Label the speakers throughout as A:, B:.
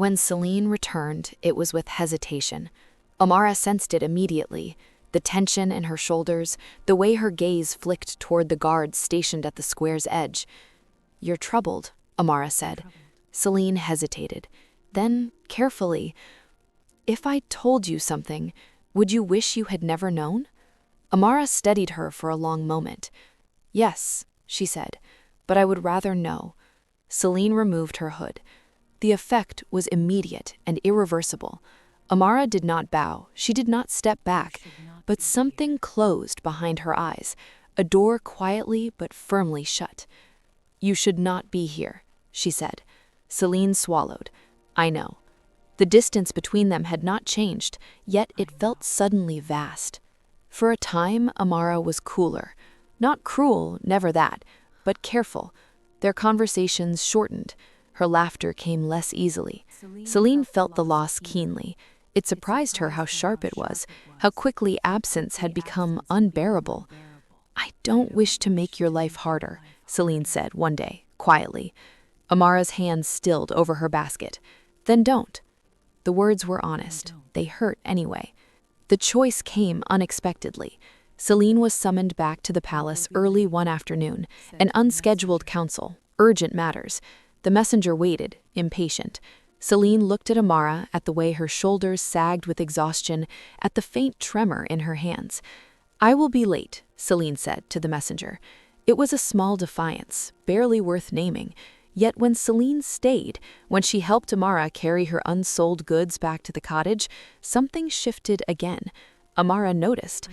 A: When Selene returned, it was with hesitation. Amara sensed it immediately. The tension in her shoulders, the way her gaze flicked toward the guards stationed at the square's edge. "You're troubled," Amara said. Selene hesitated. Then, carefully, "If I told you something, would you wish you had never known?" Amara studied her for a long moment. "Yes," she said, "but I would rather know." Selene removed her hood. The effect was immediate and irreversible. Amara did not bow, she did not step back, but something closed behind her eyes, a door quietly but firmly shut. "You should not be here," she said. Selene swallowed. "I know." The distance between them had not changed, yet it felt suddenly vast. For a time, Amara was cooler. Not cruel, never that, but careful. Their conversations shortened. Her laughter came less easily. Selene felt the loss keenly. It surprised her how sharp it was, how quickly absence had become unbearable. "I don't wish to make your life harder," Selene said one day, quietly. Amara's hands stilled over her basket. "Then don't." The words were honest. They hurt anyway. The choice came unexpectedly. Selene was summoned back to the palace early one afternoon, an unscheduled council, urgent matters. The messenger waited, impatient. Selene looked at Amara, at the way her shoulders sagged with exhaustion, at the faint tremor in her hands. "I will be late," Selene said to the messenger. It was a small defiance, barely worth naming. Yet when Selene stayed, when she helped Amara carry her unsold goods back to the cottage, something shifted again. Amara noticed.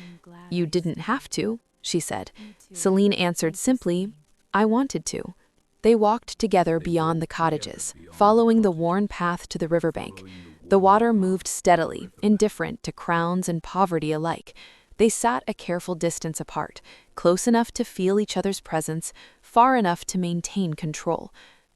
A: "You didn't have to," she said. Selene answered simply, "I wanted to." They walked together beyond the cottages, following the worn path to the riverbank. The water moved steadily, indifferent to crowns and poverty alike. They sat a careful distance apart, close enough to feel each other's presence, far enough to maintain control.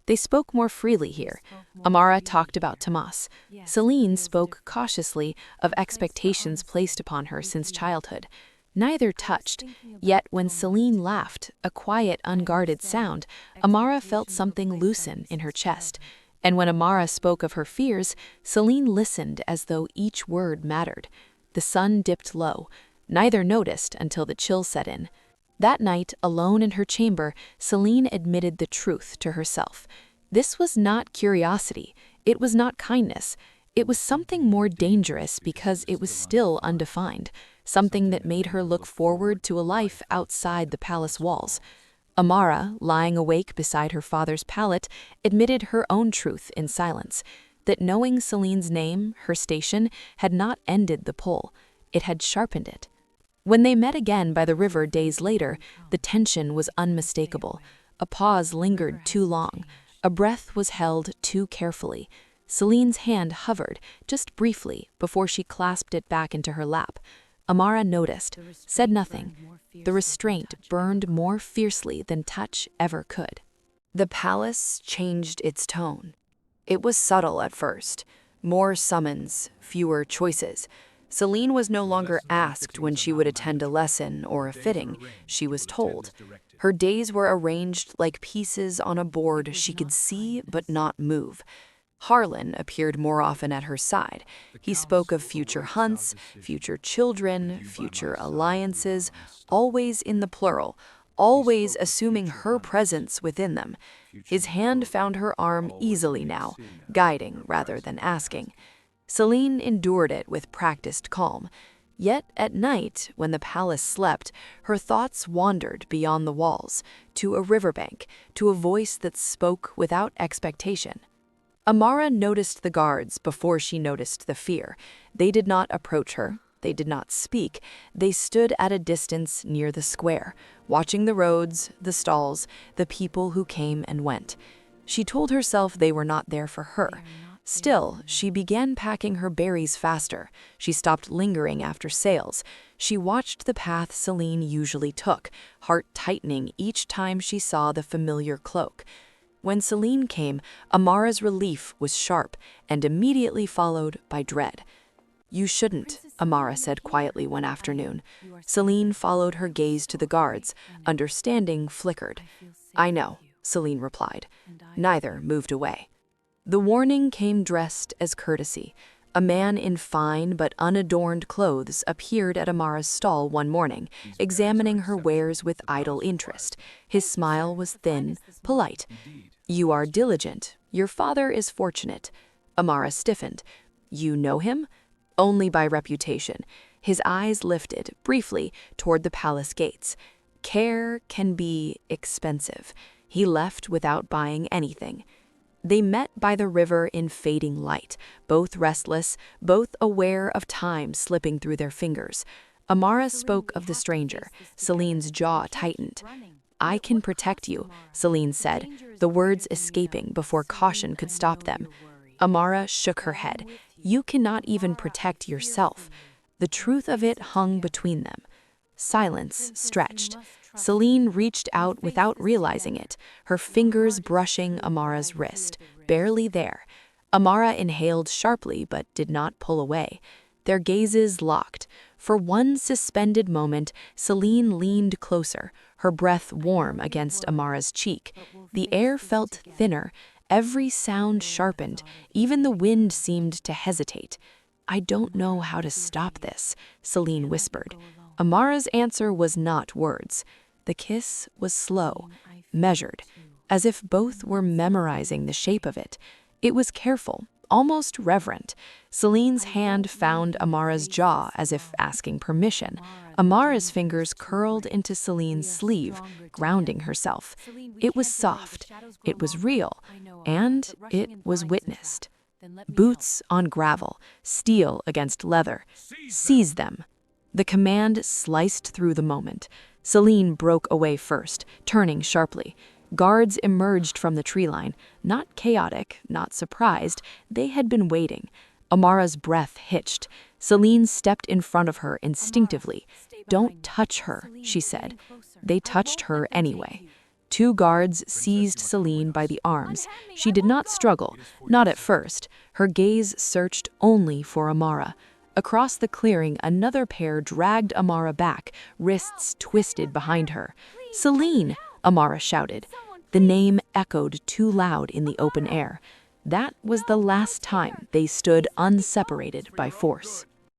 A: They spoke more freely here. Amara talked about Tomas. Selene spoke cautiously of expectations placed upon her since childhood. Neither touched, yet when Selene laughed, a quiet, unguarded sound, Amara felt something loosen in her chest. And when Amara spoke of her fears, Selene listened as though each word mattered. The sun dipped low. Neither noticed until the chill set in. That night, alone in her chamber, Selene admitted the truth to herself. This was not curiosity. It was not kindness. It was something more dangerous because it was still undefined, something that made her look forward to a life outside the palace walls. Amara, lying awake beside her father's pallet, admitted her own truth in silence, that knowing Selene's name, her station, had not ended the pull. It had sharpened it. When they met again by the river days later, the tension was unmistakable. A pause lingered too long. A breath was held too carefully. Selene's hand hovered, just briefly, before she clasped it back into her lap. Amara noticed, said nothing. The restraint burned more fiercely than touch ever could. The palace changed its tone. It was subtle at first. More summons, fewer choices. Selene was no longer asked when she would attend a lesson or a fitting. She was told. Her days were arranged like pieces on a board she could see but not move. Harlan appeared more often at her side. He spoke of future hunts, future children, future alliances, always in the plural, always assuming her presence within them. His hand found her arm easily now, guiding rather than asking. Selene endured it with practiced calm. Yet at night, when the palace slept, her thoughts wandered beyond the walls, to a riverbank, to a voice that spoke without expectation. Amara noticed the guards before she noticed the fear. They did not approach her. They did not speak. They stood at a distance near the square, watching the roads, the stalls, the people who came and went. She told herself they were not there for her. Still, she began packing her berries faster. She stopped lingering after sales. She watched the path Selene usually took, heart tightening each time she saw the familiar cloak. When Selene came, Amara's relief was sharp and immediately followed by dread. "You shouldn't," Amara said quietly one afternoon. Selene followed her gaze to the guards. Understanding flickered. "I know," Selene replied. Neither moved away. The warning came dressed as courtesy. A man in fine but unadorned clothes appeared at Amara's stall one morning, examining her wares with idle interest. His smile was thin, polite. "You are diligent. Your father is fortunate." Amara stiffened. "You know him?" "Only by reputation." His eyes lifted, briefly, toward the palace gates. "Care can be expensive." He left without buying anything. They met by the river in fading light, both restless, both aware of time slipping through their fingers. Amara spoke of the stranger. Selene's jaw tightened. "I can protect you," Selene said, the words escaping before caution could stop them. Amara shook her head. "You cannot even protect yourself." The truth of it hung between them. Silence stretched. Selene reached out without realizing it, her fingers brushing Amara's wrist, barely there. Amara inhaled sharply but did not pull away. Their gazes locked. For one suspended moment, Selene leaned closer, her breath warm against Amara's cheek. The air felt thinner, every sound sharpened, even the wind seemed to hesitate. "I don't know how to stop this," Selene whispered. Amara's answer was not words. The kiss was slow, measured, as if both were memorizing the shape of it. It was careful, almost reverent. Selene's hand found Amara's jaw as if asking permission. Amara's fingers curled into Selene's sleeve, grounding herself. It was soft, it was real, and it was witnessed. Boots on gravel, steel against leather. "Seize them." The command sliced through the moment. Selene broke away first, turning sharply. Guards emerged from the tree line, not chaotic, not surprised. They had been waiting. Amara's breath hitched. Selene stepped in front of her instinctively. "Don't touch her," she said. They touched her anyway. Two guards seized Selene by the arms. She did not struggle, not at first. Her gaze searched only for Amara. Across the clearing, another pair dragged Amara back, wrists twisted behind her. "Selene!" Amara shouted. The name echoed too loud in the open air. That was the last time they stood unseparated by force.